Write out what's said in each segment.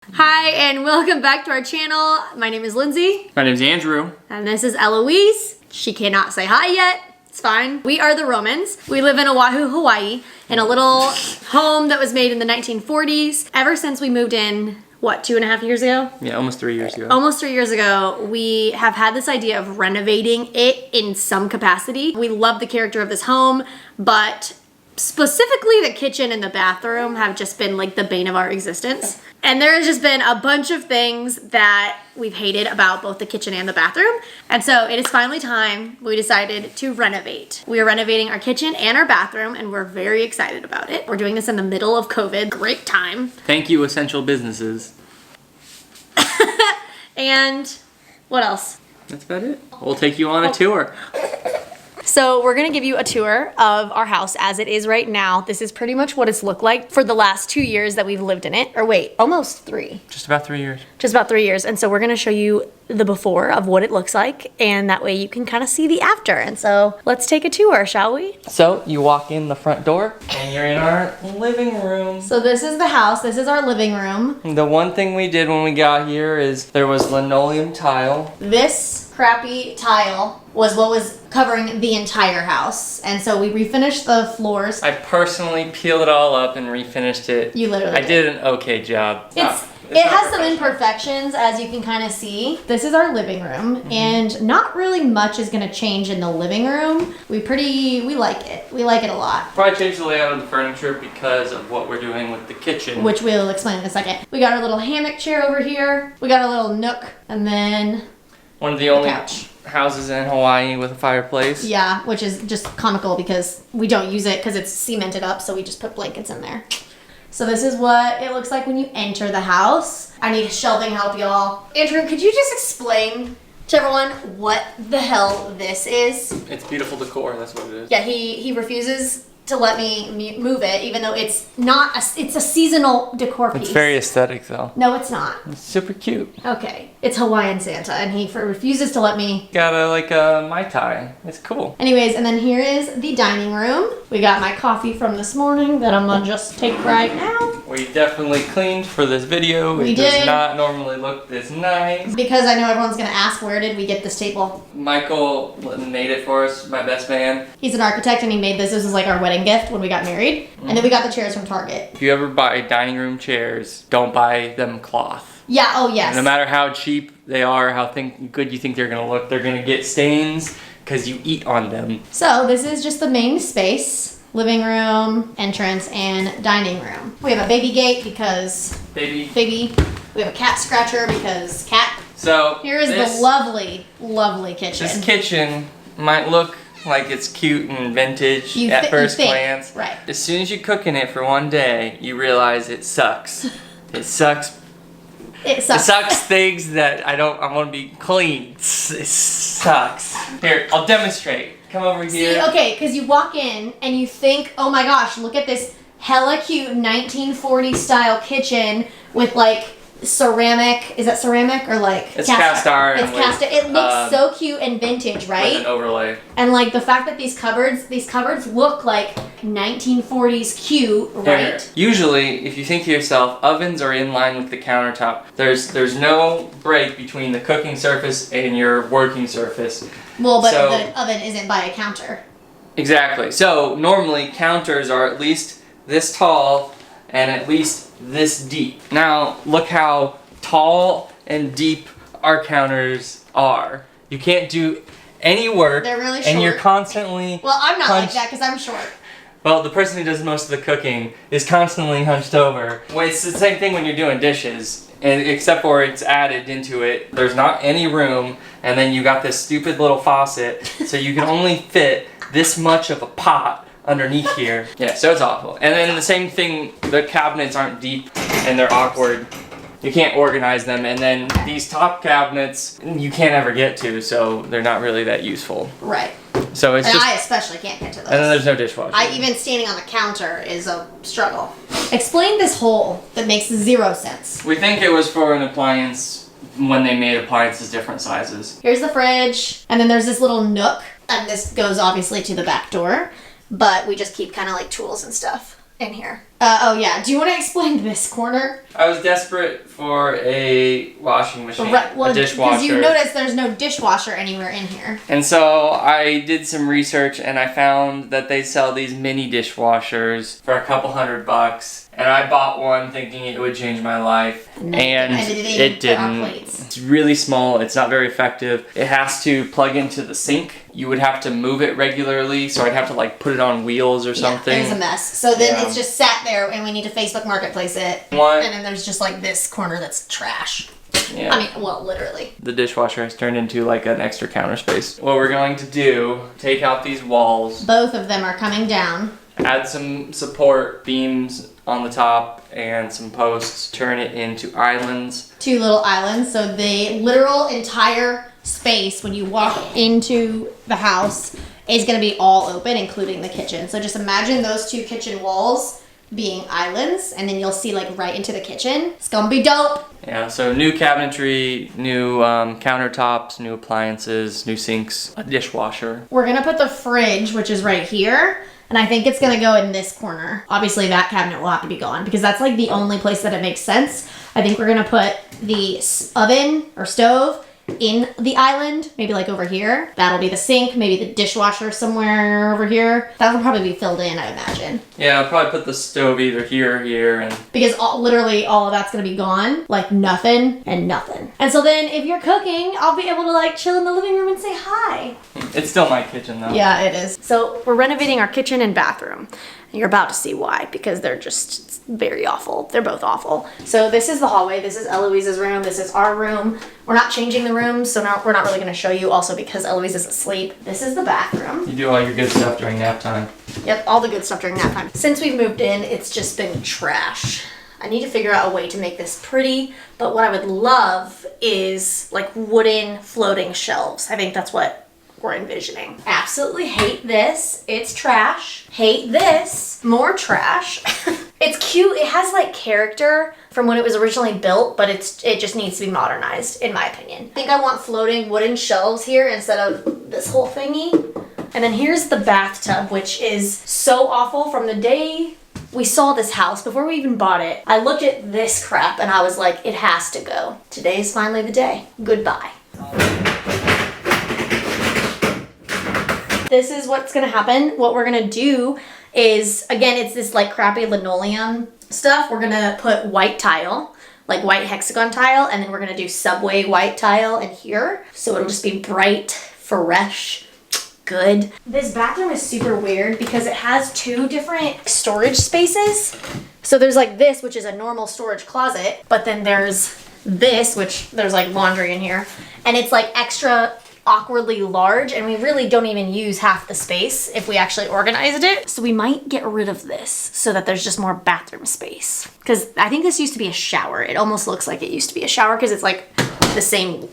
Hi, and welcome back to our channel. My name is Lindsay. My name's Andrew. And this is Eloise. She cannot say hi yet. It's fine. We are the Romans. We live in Oahu, Hawaii, in a little home that was made in the 1940s. Ever since we moved in, what, 2.5 years ago? Yeah, almost 3 years ago. Almost 3 years ago, we have had this idea of renovating it in some capacity. We love the character of this home, but specifically the kitchen and the bathroom have just been like the bane of our existence. And there has just been a bunch of things that we've hated about both the kitchen and the bathroom. And so it is finally time. We decided to renovate. We are renovating our kitchen and our bathroom, and we're very excited about it. We're doing this in the middle of COVID. Great time. Thank you, essential businesses. And what else? That's about it. We'll take you on a tour. So we're gonna give you a tour of our house as it is right now. This is pretty much what it's looked like for the last 2 years that we've lived in it. Or wait, almost 3. Just about 3 years. Just about 3 years. And so we're gonna show you the before of what it looks like, and that way you can kind of see the after. And so let's take a tour, shall we? So you walk in the front door and you're in our living room. So this is the house. This is our living room. The one thing we did when we got here is there was linoleum tile. This crappy tile was what was covering the entire house. And so we refinished the floors. I personally peeled it all up and refinished it. You literally I did an okay job. It has some imperfections, as you can kind of see. This is our living room, and not really much is going to change in the living room. We like it. We like it a lot. Probably changed the layout of the furniture because of what we're doing with the kitchen. Which we'll explain in a second. We got our little hammock chair over here. We got a little nook, and then one of the only couch. Houses in Hawaii with a fireplace. Yeah, which is just comical because we don't use it because it's cemented up, so we just put blankets in there. So this is what it looks like when you enter the house. I need shelving help, y'all. Andrew, could you just explain to everyone what the hell this is? It's beautiful decor, that's what it is. Yeah, he refuses to let me move it, even though it's not it's a seasonal decor piece. It's very aesthetic though. No, it's not. It's super cute. Okay, it's Hawaiian Santa, and he refuses to let me. Got a Mai Tai. It's cool. Anyways, and then here is the dining room. We got my coffee from this morning that I'm gonna just take right now. We definitely cleaned for this video. We it did. Does not normally look this nice. Because I know everyone's gonna ask, where did we get this table? Michael made it for us, my best man. He's an architect, and he made this. This was like our wedding gift when we got married. And then we got the chairs from Target. If you ever buy dining room chairs, don't buy them cloth. Yeah, oh yes. No matter how cheap they are, how good you think they're gonna look, they're gonna get stains because you eat on them. So this is just the main space. Living room, entrance, and dining room. We have a baby gate because baby. We have a cat scratcher because cat. So here is the lovely, lovely kitchen. This kitchen might look like it's cute and vintage at first glance. Right. As soon as you cook in it for one day, you realize it sucks. It sucks. It sucks. It sucks things that I want to be clean. It sucks. Here, I'll demonstrate. Come over here. See, okay, because you walk in and you think, oh my gosh, look at this hella cute 1940s style kitchen with like ceramic. Is that ceramic or like it's cast iron? It's cast iron. It looks so cute and vintage, right? With an overlay. And like the fact that these cupboards look like 1940s cute, right? Here. Usually, if you think to yourself, ovens are in line with the countertop. There's no break between the cooking surface and your working surface. Well, but the oven isn't by a counter. Exactly. So normally counters are at least this tall and at least this deep. Now look how tall and deep our counters are. You can't do any work. They're really short. And you're constantly Well, I'm not like that because I'm short. Well, the person who does most of the cooking is constantly hunched over. Well, it's the same thing when you're doing dishes. And except for it's added into it, there's not any room, and then you got this stupid little faucet, so you can only fit this much of a pot underneath here. Yeah, so it's awful. And then the same thing, the cabinets aren't deep and they're awkward. You can't organize them, and then these top cabinets you can't ever get to, so they're not really that useful. Right. So it's I especially can't get to those. And then there's no dishwasher. Even standing on the counter is a struggle. Explain this hole that makes 0 sense. We think it was for an appliance when they made appliances different sizes. Here's the fridge, and then there's this little nook, and this goes obviously to the back door, but we just keep kind of like tools and stuff in here? Oh yeah. Do you want to explain this corner? I was desperate for a washing machine, a dishwasher. Because you notice there's no dishwasher anywhere in here. And so I did some research and I found that they sell these mini dishwashers for a couple $100. And I bought one thinking it would change my life. And it didn't. It's really small. It's not very effective. It has to plug into the sink. You would have to move it regularly, so I'd have to like put it on wheels or something. Yeah, it's a mess. So then it's just sat there and we need to Facebook Marketplace it. What? And then there's just like this corner that's trash. Yeah. I mean, well, literally. The dishwasher has turned into like an extra counter space. What we're going to do, take out these walls. Both of them are coming down. Add some support beams on the top and some posts. Turn it into islands. 2 little islands. So the literal entire space when you walk into the house is going to be all open, including the kitchen. So just imagine those 2 kitchen walls being islands, and then you'll see like right into the kitchen. It's gonna be dope. Yeah, so new cabinetry, new countertops, new appliances, new sinks, a dishwasher. We're gonna put the fridge, which is right here, and I think it's gonna go in this corner. Obviously that cabinet will have to be gone because that's like the only place that it makes sense. I think we're gonna put the oven or stove in the island, maybe like over here. That'll be the sink, maybe the dishwasher somewhere over here. That'll probably be filled in, I imagine. Yeah, I'll probably put the stove either here or here. And because literally all of that's gonna be gone, like nothing and nothing. And so then if you're cooking, I'll be able to like chill in the living room and say hi. It's still my kitchen though. Yeah, it is. So we're renovating our kitchen and bathroom. You're about to see why, because they're just very awful. They're both awful. So this is the hallway. This is Eloise's room. This is our room. We're not changing the rooms, so now we're not really going to show you also because Eloise is asleep. This is the bathroom. You do all your good stuff during nap time. Yep, all the good stuff during nap time. Since we've moved in, it's just been trash. I need to figure out a way to make this pretty, but what I would love is like wooden floating shelves. I think that's what we're envisioning. Absolutely hate this. It's trash. Hate this. More trash. It's cute. It has like character from when it was originally built, but it just needs to be modernized, in my opinion. I think I want floating wooden shelves here instead of this whole thingy. And then here's the bathtub, which is so awful. From the day we saw this house, before we even bought it, I looked at this crap and I was like, it has to go. Today's finally the day. Goodbye. This is what's gonna happen. What we're gonna do is, again, it's this like crappy linoleum stuff. We're gonna put white tile, like white hexagon tile, and then we're gonna do subway white tile in here. So it'll just be bright, fresh, good. This bathroom is super weird because it has 2 different storage spaces. So there's like this, which is a normal storage closet, but then there's this, which there's like laundry in here, and it's like extra awkwardly large, and we really don't even use half the space if we actually organized it. So we might get rid of this so that there's just more bathroom space. Because I think this used to be a shower. It almost looks like it used to be a shower because it's like the same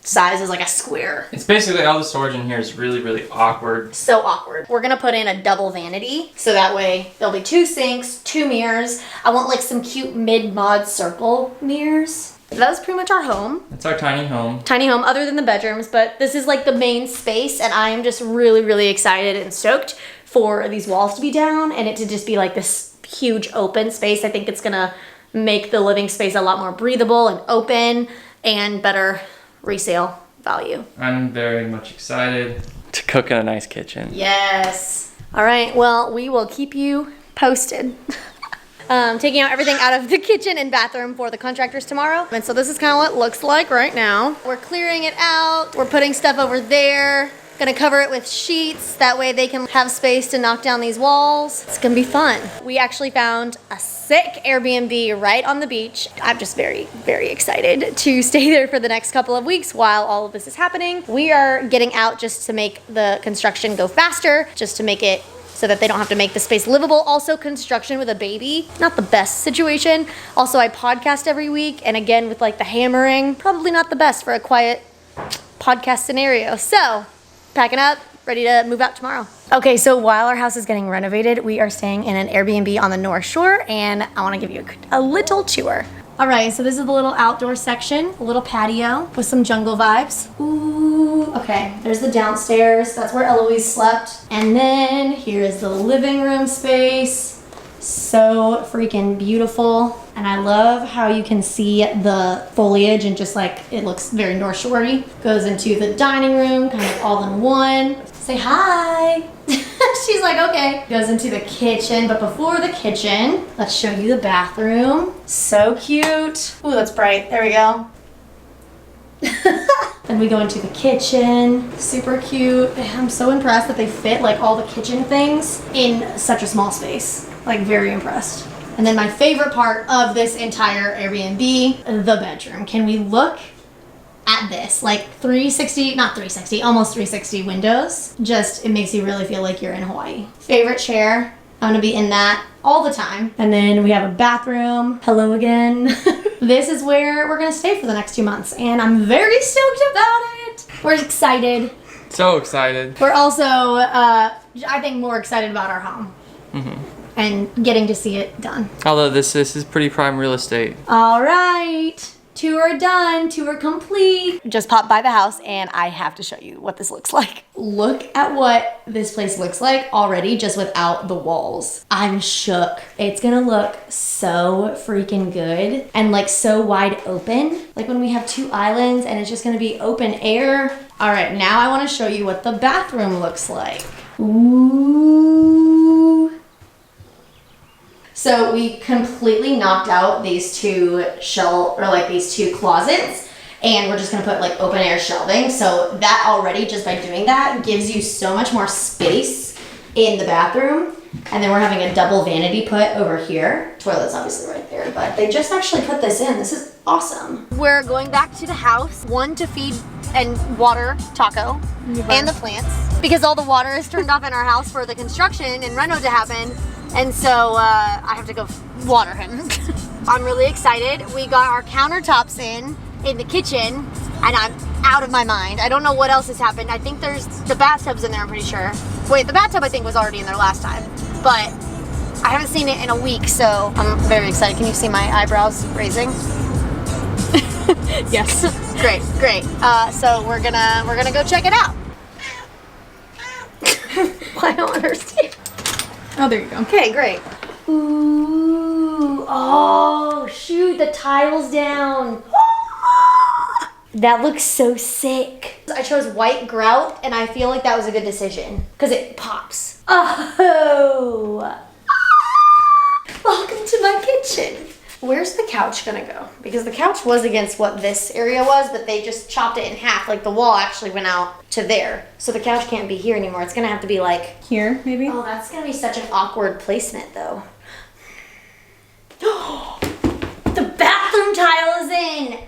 size as like a square. It's basically all the storage in here is really, really awkward. So awkward. We're gonna put in a double vanity so that way there'll be 2 sinks, 2 mirrors. I want like some cute mid-mod circle mirrors. That was pretty much our home. It's our tiny home. Tiny home, other than the bedrooms, but this is like the main space, and I am just really, really excited and stoked for these walls to be down and it to just be like this huge open space. I think it's gonna make the living space a lot more breathable and open and better resale value. I'm very much excited to cook in a nice kitchen. Yes. All right, well, we will keep you posted. Taking out everything out of the kitchen and bathroom for the contractors tomorrow. And so this is kind of what it looks like right now. We're clearing it out. We're putting stuff over there. Gonna cover it with sheets. That way they can have space to knock down these walls. It's gonna be fun. We actually found a sick Airbnb right on the beach. I'm just very, very excited to stay there for the next couple of weeks while all of this is happening. We are getting out just to make the construction go faster, just to make it so that they don't have to make the space livable. Also, construction with a baby, not the best situation. Also, I podcast every week, and again, with like the hammering, probably not the best for a quiet podcast scenario. So, packing up, ready to move out tomorrow. Okay, so while our house is getting renovated, we are staying in an Airbnb on the North Shore, and I wanna give you a little tour. All right, so this is the little outdoor section, a little patio with some jungle vibes. Ooh, okay, there's the downstairs. That's where Eloise slept. And then here is the living room space. So freaking beautiful. And I love how you can see the foliage and just like, it looks very North Shore-y. Goes into the dining room, kind of all in one. Say hi. She's like, okay. Goes into the kitchen, but before the kitchen, let's show you the bathroom. So cute. Ooh, that's bright. There we go. Then we go into the kitchen. Super cute. I'm so impressed that they fit like all the kitchen things in such a small space. Like, very impressed. And then my favorite part of this entire Airbnb, the bedroom. Can we look at this? Like 360, not 360, almost 360 windows. Just, it makes you really feel like you're in Hawaii. Favorite chair. I'm gonna be in that all the time. And then we have a bathroom. Hello again. This is where we're gonna stay for the next 2 months. And I'm very stoked about it. We're excited. So excited. We're also, I think, more excited about our home. And getting to see it done. Although this is pretty prime real estate. All right. Tour done, tour complete. Just popped by the house and I have to show you what this looks like. Look at what this place looks like already just without the walls. I'm shook. It's gonna look so freaking good and like so wide open. Like when we have 2 islands and it's just gonna be open air. All right, now I wanna show you what the bathroom looks like. Ooh. So we completely knocked out these 2 these 2 closets, and we're just gonna put like open air shelving. So that already, just by doing that, gives you so much more space in the bathroom. And then we're having a double vanity put over here. Toilet's obviously right there, but they just actually put this in. This is awesome. We're going back to the house, one to feed and water Taco and the plants, because all the water is turned off in our house for the construction and reno to happen. And so I have to go water him. I'm really excited. We got our countertops in the kitchen, and I'm out of my mind. I don't know what else has happened. I think there's the bathtub's in there, I'm pretty sure. Wait, the bathtub I think was already in there last time, but I haven't seen it in a week, so I'm very excited. Can you see my eyebrows raising? Yes. Great. So we're gonna go check it out. I don't understand. Oh, there you go. Okay, great. Ooh, oh, shoot, the tile's down. That looks so sick. I chose white grout, and I feel like that was a good decision, because it pops. Oh. Welcome to my kitchen. Where's the couch gonna go? Because the couch was against what this area was, but they just chopped it in half. Like the wall actually went out to there. So the couch can't be here anymore. It's gonna have to be like... Here, maybe? Oh, that's gonna be such an awkward placement though. The bathroom tile is in!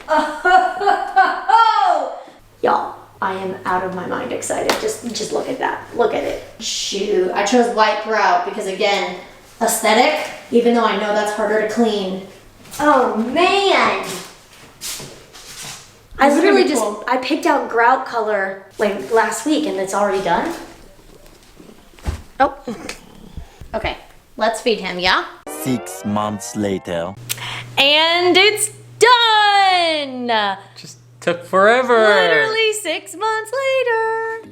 Oh! Y'all, I am out of my mind excited. Just look at that. Look at it. Shoot, I chose white grout because again, aesthetic, even though I know that's harder to clean. Oh man! I literally just, cool. I picked out grout color like last week and it's already done. Oh. Okay, let's feed him, yeah? 6 months later. And it's done! Just took forever. Literally 6 months later.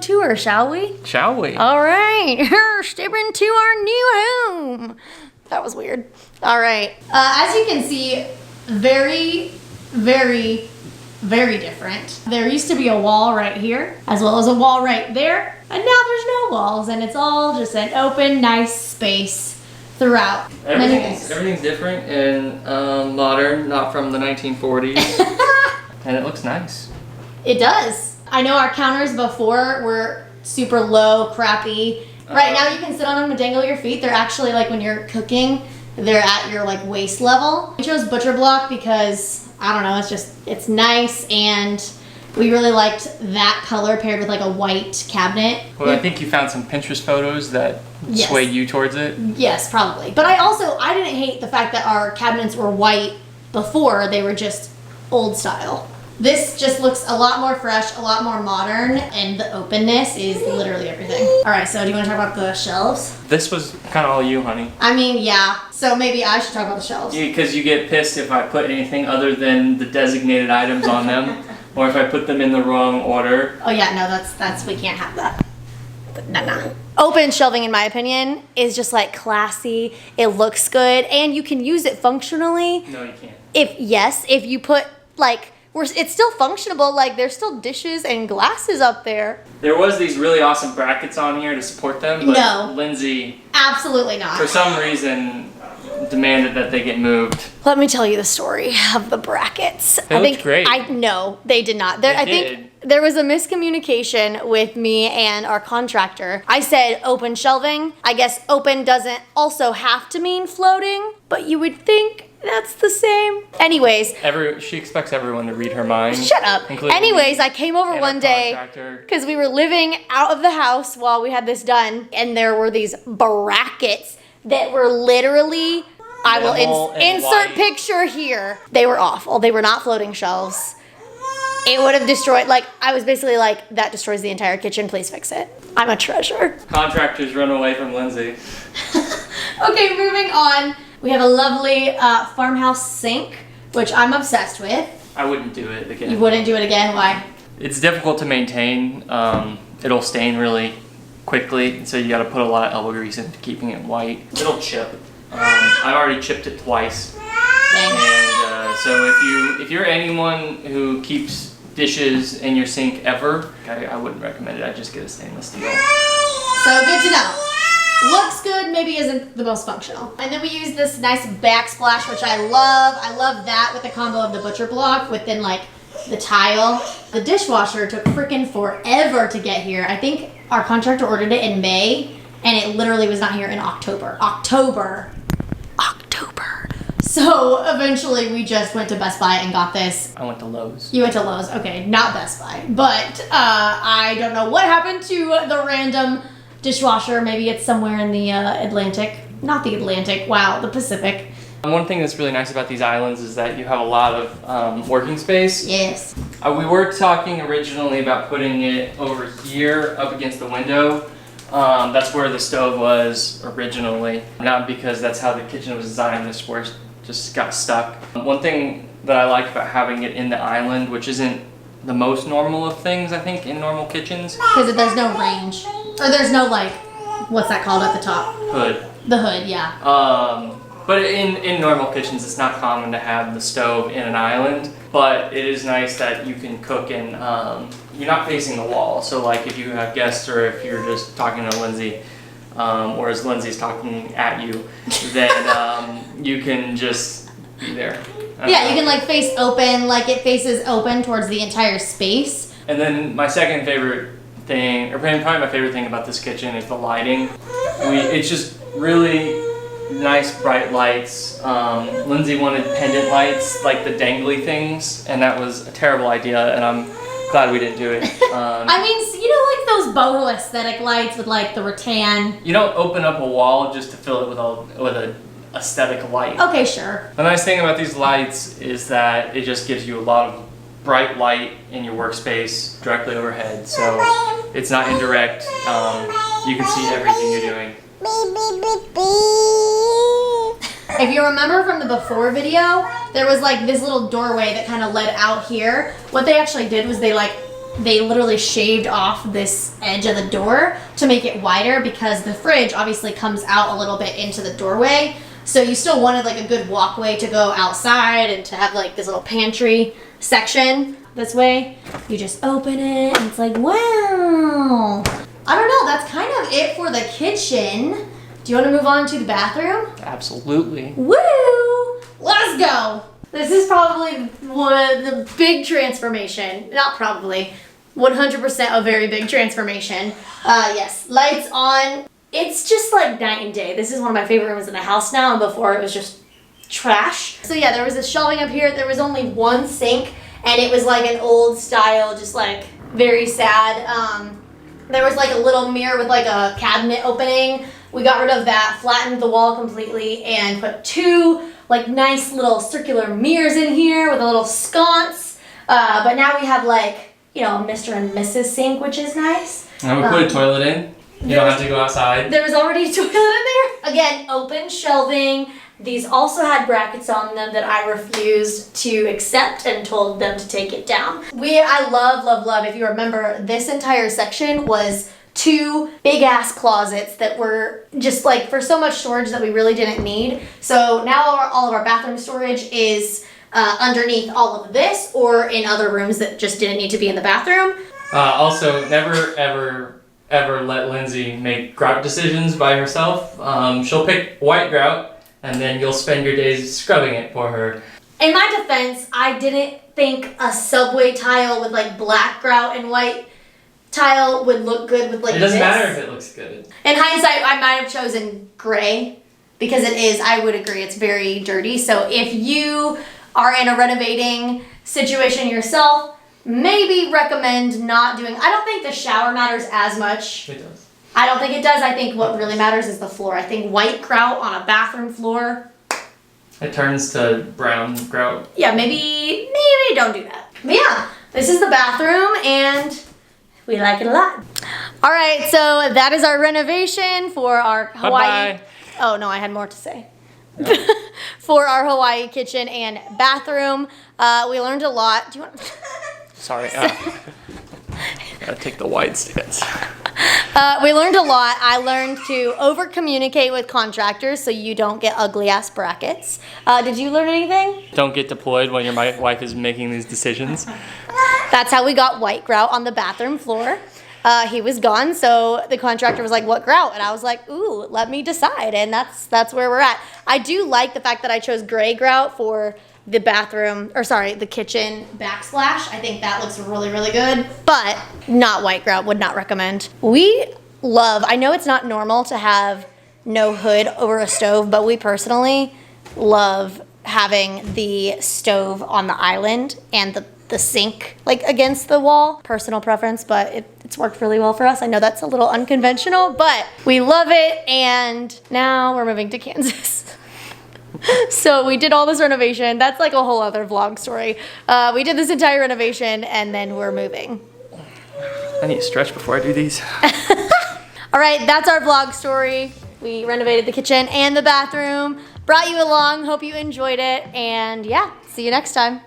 tour, shall we? Shall we? All right, step into our new home. That was weird. All right. As you can see, very, very, very different. There used to be a wall right here, as well as a wall right there, and now there's no walls, and it's all just an open, nice space throughout. Everything's different and modern, not from the 1940s, and it looks nice. It does. I know our counters before were super low, crappy. Right now you can sit on them and dangle your feet. They're actually like when you're cooking, they're at your like waist level. We chose butcher block because I don't know, it's nice, and we really liked that color paired with like a white cabinet. Well, I think you found some Pinterest photos that swayed you towards it. Yes, probably. But I didn't hate the fact that our cabinets were white before. They were just old style. This just looks a lot more fresh, a lot more modern, and the openness is literally everything. All right, so do you want to talk about the shelves? This was kind of all you, honey. I mean, yeah. So maybe I should talk about the shelves. Because you get pissed if I put anything other than the designated items on them, or if I put them in the wrong order. Oh yeah, no, that's we can't have that. No. Open shelving, in my opinion, is just like classy. It looks good, and you can use it functionally. No, you can't. If you put like. It's still functionable, like there's still dishes and glasses up there. There was these really awesome brackets on here to support them, but No. Lindsay, Absolutely not. for some reason, demanded that they get moved. Let me tell you the story of the brackets. They looked great. No, they did not. They I did. think there was a miscommunication with me and our contractor. I said open shelving. I guess open doesn't also have to mean floating, but you would think that's the same. Anyways. She expects everyone to read her mind. Shut up. Anyways, I came over one day because we were living out of the house while we had this done, and there were these brackets that were literally, I will insert picture here. They were awful. They were not floating shelves. It would have destroyed, I was basically like, that destroys the entire kitchen, please fix it. I'm a treasure. Contractors run away from Lindsay. Okay, moving on. We have a lovely Farmhouse Sink, which I'm obsessed with. I wouldn't do it again. You wouldn't do it again? Why? It's difficult to maintain. It'll stain really quickly, so you got to put a lot of elbow grease into keeping it white. It'll chip. I've already chipped it twice. Dang. And so if you're anyone who keeps dishes in your sink ever, I wouldn't recommend it. I'd just get a stainless steel. So good to know. Looks good, maybe isn't the most functional. And then we use this nice backsplash, which I love. I love that with the combo of the butcher block within the tile. The dishwasher took freaking forever to get here. I think our contractor ordered it in May, and it literally was not here in October. October. So eventually we just went to Best Buy and got this. I went to Lowe's. You went to Lowe's, okay, not Best Buy. But I don't know what happened to the random dishwasher. Maybe it's somewhere in the Atlantic. Not the Atlantic, wow, the Pacific. One thing that's really nice about these islands is that you have a lot of working space. Yes. We were talking originally about putting it over here up against the window. That's where the stove was originally. Not because that's how the kitchen was designed, this where it just got stuck. One thing that I like about having it in the island, which isn't the most normal of things I think in normal kitchens. Because there's no range. Or there's no what's that called at the top? Hood. The hood, yeah. But in normal kitchens, it's not common to have the stove in an island. But it is nice that you can cook and you're not facing the wall. So if you have guests or if you're just talking to Lindsay, or as Lindsay's talking at you, then you can just be there. Yeah, you can face open, it faces open towards the entire space. And then my second favorite thing, or probably my favorite thing about this kitchen is the lighting. It's just really nice bright lights. Lindsay wanted pendant lights, like the dangly things, and that was a terrible idea, and I'm glad we didn't do it. I mean, those boho aesthetic lights with the rattan. You don't open up a wall just to fill it with a aesthetic light. Okay, sure. The nice thing about these lights is that it just gives you a lot of bright light in your workspace directly overhead, so it's not indirect. You can see everything you're doing. If you remember from the before video, there was this little doorway that kind of led out here. What they actually did was they they literally shaved off this edge of the door to make it wider because the fridge obviously comes out a little bit into the doorway. So you still wanted like a good walkway to go outside and to have like this little pantry section. This way, you just open it and it's like, wow. I don't know, that's kind of it for the kitchen. Do you want to move on to the bathroom? Absolutely. Woo! Let's go! This is probably the big transformation. Not probably. 100% a very big transformation. Yes, lights on. It's just like night and day. This is one of my favorite rooms in the house now, and before it was just trash. So yeah, there was this shelving up here. There was only one sink, and it was like an old style, just like very sad. There was like a little mirror with like a cabinet opening. We got rid of that, flattened the wall completely, and put two like nice little circular mirrors in here with a little sconce. But now we have like, you know, Mr. and Mrs. sink, which is nice. And we put a toilet in. You don't have to go outside. There was already a toilet in there. Again, open shelving. These also had brackets on them that I refused to accept and told them to take it down. I love, if you remember, this entire section was two big ass closets that were just like for so much storage that we really didn't need. So now all of our bathroom storage is underneath all of this or in other rooms that just didn't need to be in the bathroom. Also, never ever let Lindsay make grout decisions by herself. She'll pick white grout, and then you'll spend your days scrubbing it for her. In my defense, I didn't think a subway tile with like black grout and white tile would look good with like this. It doesn't matter if it looks good. In hindsight, I might have chosen gray because it is, I would agree, it's very dirty. So if you are in a renovating situation yourself, maybe recommend not doing, I don't think the shower matters as much. It does. I don't think it does. I think what really matters is the floor. I think white grout on a bathroom floor. It turns to brown grout. Yeah, maybe don't do that. But yeah, this is the bathroom and we like it a lot. All right, so that is our renovation for our Hawaii. Bye-bye. Oh no, I had more to say. For our Hawaii kitchen and bathroom. We learned a lot. Do you want? Sorry. Gotta take the wide stance. We learned a lot. I learned to over communicate with contractors so you don't get ugly ass brackets. Did you learn anything? Don't get deployed when your wife is making these decisions. That's how we got white grout on the bathroom floor. He was gone, so the contractor was like, what grout? And I was like, ooh, let me decide. And that's where we're at. I do like the fact that I chose gray grout for the the kitchen backsplash. I think that looks really, really good, but not white grout, would not recommend. I know it's not normal to have no hood over a stove, but we personally love having the stove on the island and the sink like against the wall. Personal preference, but it's worked really well for us. I know that's a little unconventional, but we love it, and now we're moving to Kansas. So we did all this renovation. That's like a whole other vlog story. We did this entire renovation and then we're moving. I need to stretch before I do these. All right, that's our vlog story. We renovated the kitchen and the bathroom, brought you along, hope you enjoyed it, and yeah, see you next time.